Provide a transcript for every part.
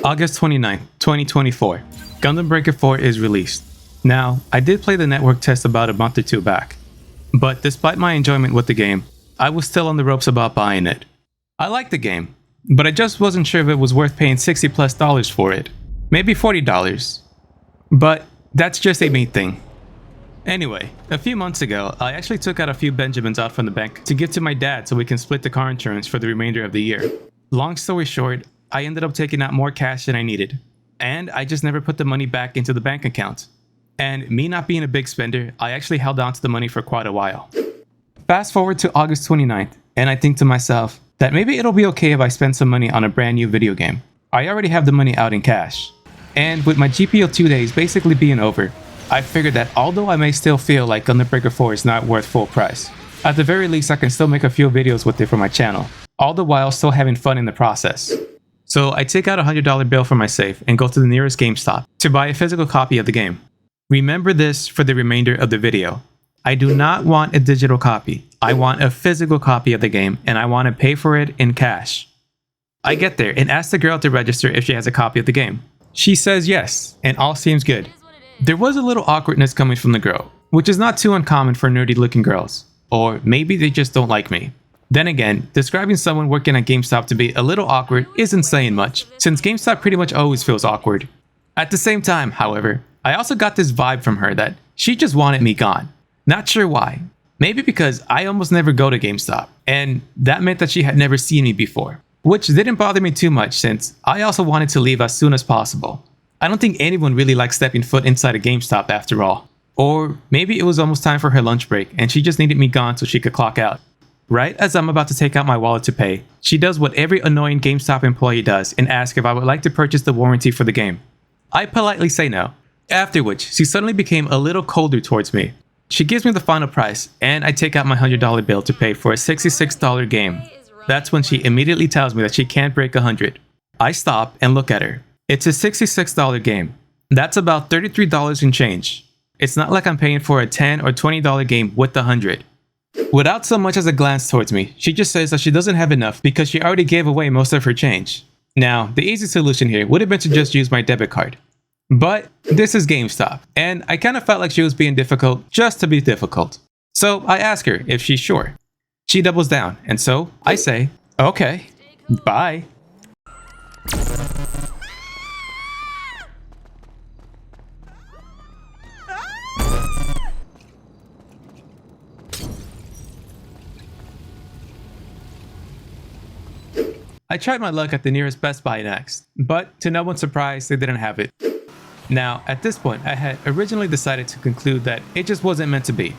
August 29th, 2024. Gundam Breaker 4 is released. Now, I did play the network test about a month or two back, but despite my enjoyment with the game, I was still on the ropes about buying it. I liked the game, but I just wasn't sure if it was worth paying $60+ for it. Maybe $40. But that's just a me thing. Anyway, a few months ago, I actually took out a few Benjamins out from the bank to give to my dad so we can split the car insurance for the remainder of the year. Long story short, I ended up taking out more cash than I needed, and I just never put the money back into the bank account. And me not being a big spender, I actually held on to the money for quite a while. Fast forward to August 29th, and I think to myself that maybe it'll be okay if I spend some money on a brand new video game. I already have the money out in cash. And with my GPO 2 days basically being over, I figured that although I may still feel like Gundam Breaker 4 is not worth full price, at the very least I can still make a few videos with it for my channel, all the while still having fun in the process. So I take out a $100 bill from my safe and go to the nearest GameStop to buy a physical copy of the game. Remember this for the remainder of the video. I do not want a digital copy. I want a physical copy of the game, and I want to pay for it in cash. I get there and ask the girl to register if she has a copy of the game. She says yes, and all seems good. There was a little awkwardness coming from the girl, which is not too uncommon for nerdy looking girls. Or maybe they just don't like me. Then again, describing someone working at GameStop to be a little awkward isn't saying much, since GameStop pretty much always feels awkward. At the same time, however, I also got this vibe from her that she just wanted me gone. Not sure why. Maybe because I almost never go to GameStop, and that meant that she had never seen me before. Which didn't bother me too much since I also wanted to leave as soon as possible. I don't think anyone really likes stepping foot inside a GameStop after all. Or maybe it was almost time for her lunch break and she just needed me gone so she could clock out. Right as I'm about to take out my wallet to pay, she does what every annoying GameStop employee does and asks if I would like to purchase the warranty for the game. I politely say no, after which she suddenly became a little colder towards me. She gives me the final price and I take out my $100 bill to pay for a $66 game. That's when she immediately tells me that she can't break 100. I stop and look at her. It's a $66 game. That's about $33 in change. It's not like I'm paying for a $10 or $20 game with the 100. Without so much as a glance towards me, she just says that she doesn't have enough because she already gave away most of her change. Now, the easy solution here would have been to just use my debit card. But this is GameStop, and I kind of felt like she was being difficult just to be difficult. So I ask her if she's sure. She doubles down, and so I say, okay, bye. I tried my luck at the nearest Best Buy next, but to no one's surprise, they didn't have it. Now, at this point, I had originally decided to conclude that it just wasn't meant to be.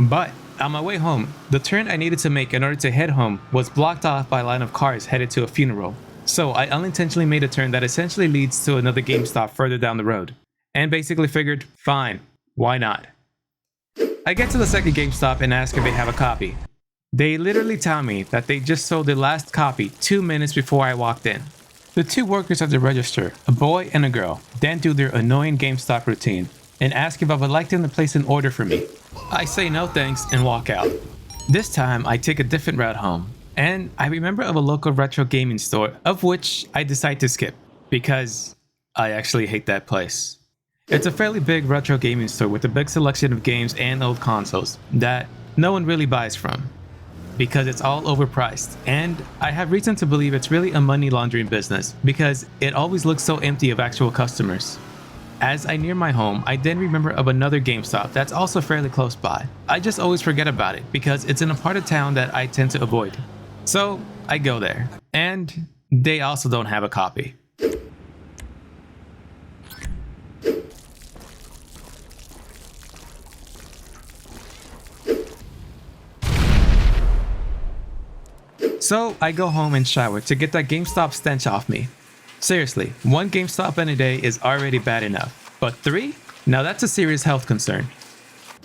But on my way home, the turn I needed to make in order to head home was blocked off by a line of cars headed to a funeral. So I unintentionally made a turn that essentially leads to another GameStop further down the road, and basically figured, fine, why not? I get to the second GameStop and ask if they have a copy. They literally tell me that they just sold the last copy 2 minutes before I walked in. The two workers at the register, a boy and a girl, then do their annoying GameStop routine and ask if I would like them to place an order for me. I say no thanks and walk out. This time I take a different route home, and I remember of a local retro gaming store of which I decide to skip because I actually hate that place. It's a fairly big retro gaming store with a big selection of games and old consoles that no one really buys from, because it's all overpriced, and I have reason to believe it's really a money laundering business because it always looks so empty of actual customers. As I near my home, I then remember of another GameStop that's also fairly close by. I just always forget about it because it's in a part of town that I tend to avoid. So I go there, and they also don't have a copy. So I go home and shower to get that GameStop stench off me. Seriously, 1 GameStop in a day is already bad enough, but 3? Now that's a serious health concern.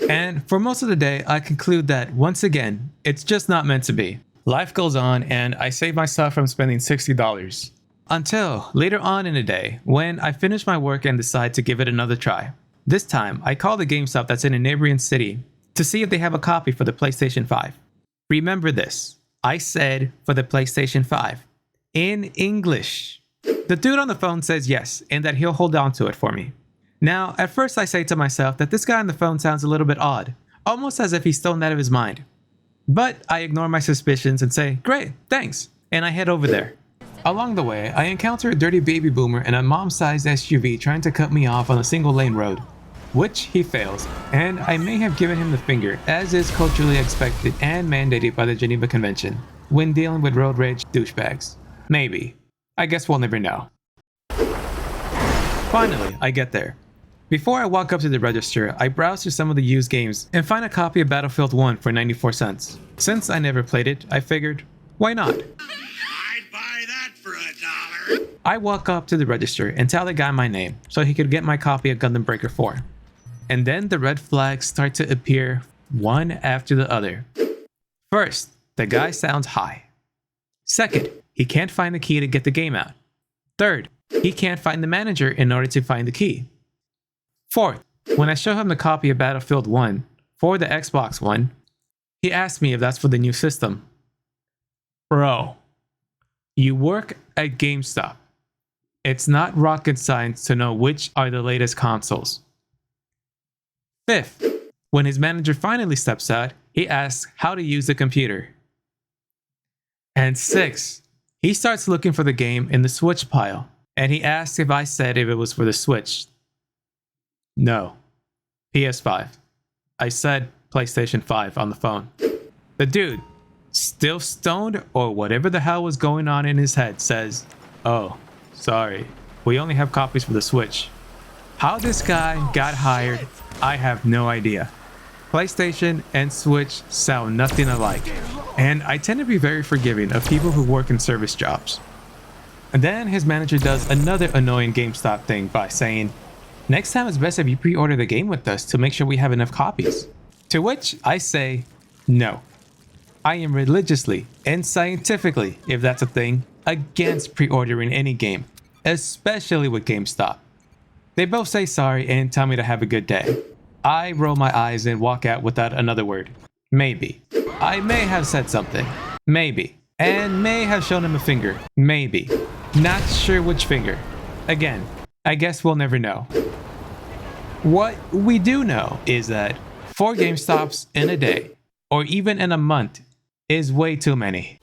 And for most of the day, I conclude that once again, it's just not meant to be. Life goes on and I save myself from spending $60. Until later on in the day, when I finish my work and decide to give it another try. This time, I call the GameStop that's in a neighboring city to see if they have a copy for the PlayStation 5. Remember this, I said for the PlayStation 5. In English. The dude on the phone says yes, and that he'll hold on to it for me. Now, at first I say to myself that this guy on the phone sounds a little bit odd, almost as if he's stoned out of his mind. But I ignore my suspicions and say, great, thanks, and I head over there. Along the way, I encounter a dirty baby boomer in a mom-sized SUV trying to cut me off on a single-lane road, which he fails, and I may have given him the finger, as is culturally expected and mandated by the Geneva Convention, when dealing with road rage douchebags. Maybe. I guess we'll never know. Finally, I get there. Before I walk up to the register, I browse through some of the used games and find a copy of Battlefield 1 for 94 cents. Since I never played it, I figured, why not? I'd buy that for $1. I walk up to the register and tell the guy my name so he could get my copy of Gundam Breaker 4. And then the red flags start to appear one after the other. First, the guy sounds high. Second, he can't find the key to get the game out. Third, he can't find the manager in order to find the key. Fourth, when I show him the copy of Battlefield 1 for the Xbox One, he asks me if that's for the new system. Bro, you work at GameStop. It's not rocket science to know which are the latest consoles. Fifth, when his manager finally steps out, he asks how to use the computer. And sixth, he starts looking for the game in the Switch pile, and he asks if I said if it was for the Switch. No. PS5. I said PlayStation 5 on the phone. The dude, still stoned or whatever the hell was going on in his head, says, "Oh, sorry, we only have copies for the Switch." How this guy got hired, I have no idea. PlayStation and Switch sound nothing alike, and I tend to be very forgiving of people who work in service jobs. And then his manager does another annoying GameStop thing by saying, "Next time it's best if you pre-order the game with us to make sure we have enough copies." To which I say, no. I am religiously and scientifically, if that's a thing, against pre-ordering any game, especially with GameStop. They both say sorry and tell me to have a good day. I roll my eyes and walk out without another word. Maybe. I may have said something. Maybe. And may have shown him a finger. Maybe. Not sure which finger. Again, I guess we'll never know. What we do know is that 4 GameStops in a day, or even in a month, is way too many.